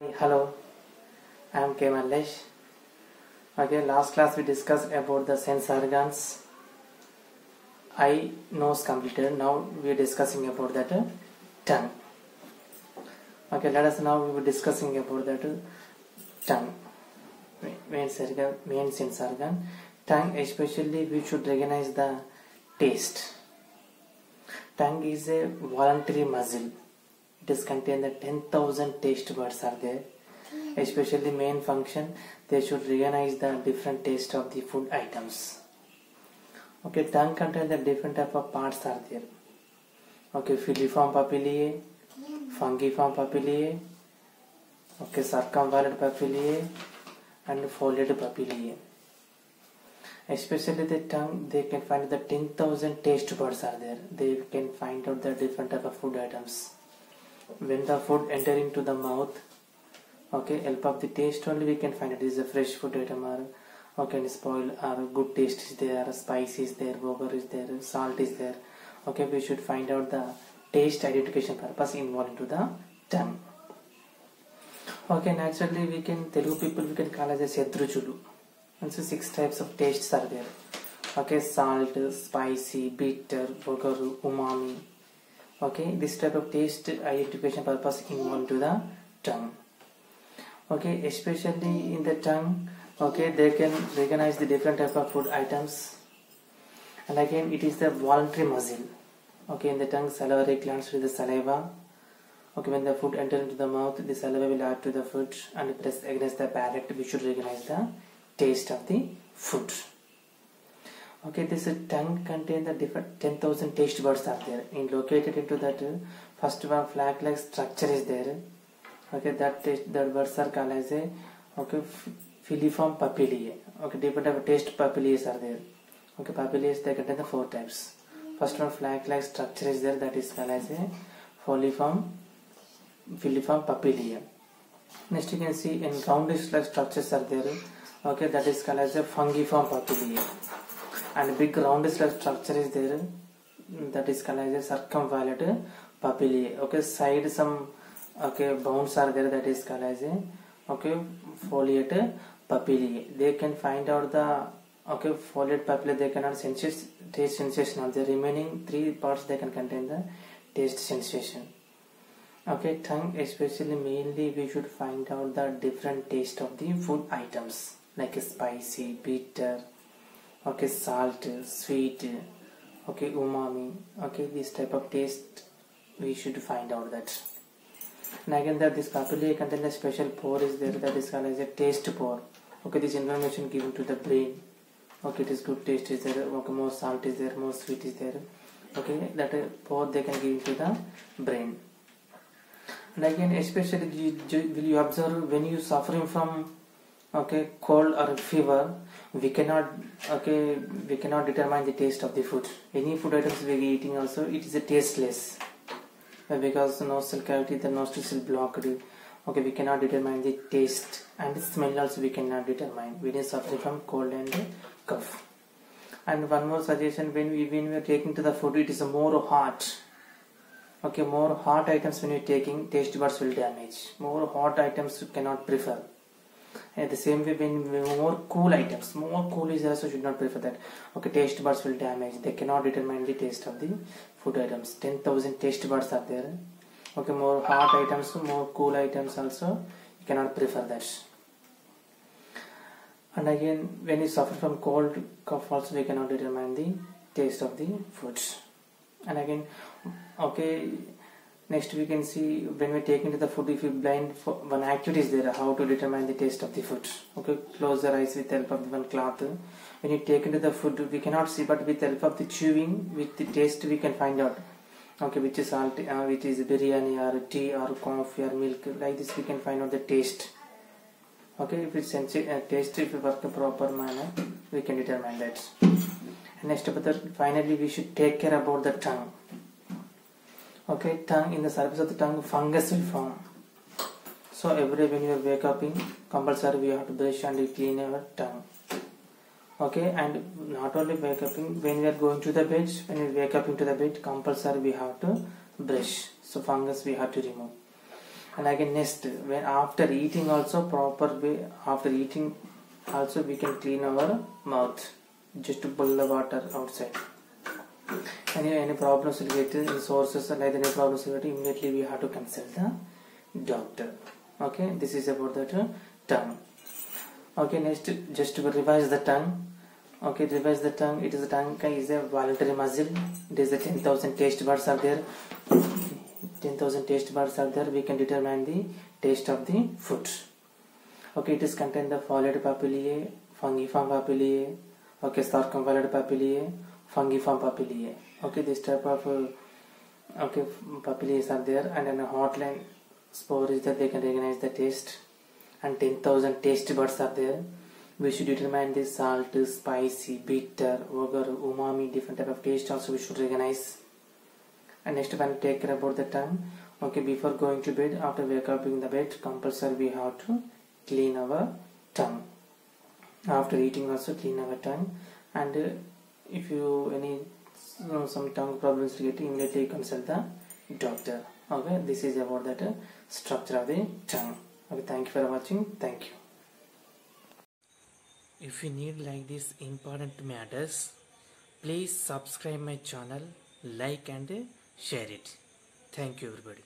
Hello, I am K. Mallesh. Okay, last class we discussed about the sense organs. Eye, nose completed. Now we are discussing about that tongue. Okay, let us now we were discussing about that tongue. Main sense organ. Tongue, especially we should recognize the taste. Tongue is a voluntary muscle. It is contained the 10,000 taste buds are there. Especially main function, they should recognize the different taste of the food items. Okay, tongue contains the different type of parts are there. Okay, filiform papillae, fungiform papillae, okay, circumvallate papillae, and foliate papillae. Especially the tongue, they can find the 10,000 taste buds are there. They can find out the different type of food items. When the food enter into the mouth, okay, help of the taste only we can find it is a fresh food item or okay, spoil or good taste is there, spice is there, sugar is there, salt is there. Okay, we should find out the taste identification purpose involved into the tongue. Okay, naturally we can Telugu people we can call as a Sedruchudu. And so 6 types of tastes are there. Okay, salt, spicy, bitter, sugar, umami. Okay, this type of taste identification purpose involved to the tongue. Okay, especially in the tongue, okay, they can recognize the different type of food items. And again, it is the voluntary muscle. Okay, in the tongue, salivary glands with the saliva. Okay, when the food enters into the mouth, the saliva will add to the food and press against the palate. We should recognize the taste of the food. Okay, this tongue contains the different 10,000 taste buds are there. In located into that, first one flag-like structure is there. Okay, that buds are called as a okay filiform papillae. Okay, different type of taste papillae are there. Okay, papillae they contain the 4 types. First one flag-like structure is there, that is called as a filiform papillae. Next you can see in roundish-like structures are there. Okay, that is called as a fungiform papillae. And big roundish-like structure is there, that is called as a circumvallate papillae. Okay, side some okay bones are there, that is called as a okay foliate papillae. They can find out the okay foliate papillae, they cannot taste sensation of the remaining 3 parts, they can contain the taste sensation. Okay, tongue especially mainly we should find out the different taste of the food items like spicy, bitter, okay, salt, sweet, okay, umami. Okay, this type of taste we should find out that. And again that this papillae contains a special pore is there, that is called as a taste pore. Okay, this information given to the brain. Okay, it is good taste is there, okay, more salt is there, more sweet is there. Okay, that pore they can give to the brain. And again especially will you observe when you suffering from okay cold or fever, we cannot determine the taste of the food. Any food items we are eating also, it is a tasteless because the nostril cavity, the nostrils will blocked. Okay, we cannot determine the taste, and the smell also we cannot determine when you suffering from cold and cough. And one more suggestion, when we are taking to the food, it is more hot. Okay, more hot items when you are taking, taste buds will damage. More hot items you cannot prefer. At the same way, when more cool items, more cool is also should not prefer that. Okay, taste buds will damage. They cannot determine the taste of the food items. 10,000 taste buds are there. Okay, more hot items, more cool items also you cannot prefer that. And again, when you suffer from cold, cough also we cannot determine the taste of the foods. And again, okay. Next we can see when we take into the food, if you blind for one activity is there, how to determine the taste of the food. Okay, close your eyes with the help of the one cloth. When you take into the food, we cannot see, but with the help of the chewing, with the taste we can find out. Okay, which is salt, which is biryani or tea or coffee or milk. Like this we can find out the taste. Okay, if it's taste, if we work in proper manner, we can determine that. And next finally we should take care about the tongue. Okay, tongue, in the surface of the tongue, fungus will form. So every day when you wake up, compulsory we have to brush and clean our tongue. Okay, and not only wake up, when we are going to the bed, when we wake up into the bed, compulsory we have to brush. So fungus we have to remove. And again next, when after eating also proper way, after eating also we can clean our mouth, just to pull the water outside. Any problems related in sources or like any problems related, immediately we have to consult the doctor. Okay, this is about the tongue. Okay, next, just to revise the tongue. Okay, revise the tongue. It is the tongue is a voluntary muscle. It is the 10,000 taste buds are there. 10,000 taste buds are there. We can determine the taste of the food. Okay, it is contain the foliate papillae, fungiform papillae. Okay, circumfoliate papillae, fungiform papillae. Okay, this type of papillae are there, and then a hotline spore is that they can recognize the taste. And 10,000 taste buds are there. We should determine the salt, spicy, bitter, sugar, umami, different type of taste also we should recognize. And next one, take care about the tongue. Okay, before going to bed, after wake up in the bed, compulsory we have to clean our tongue. After eating also clean our tongue. And if you any some tongue problems related, immediately consult the doctor. Okay, this is about that structure of the tongue. Okay, thank you for watching. Thank you. If you need like this important matters, please subscribe my channel, like and share it. Thank you everybody.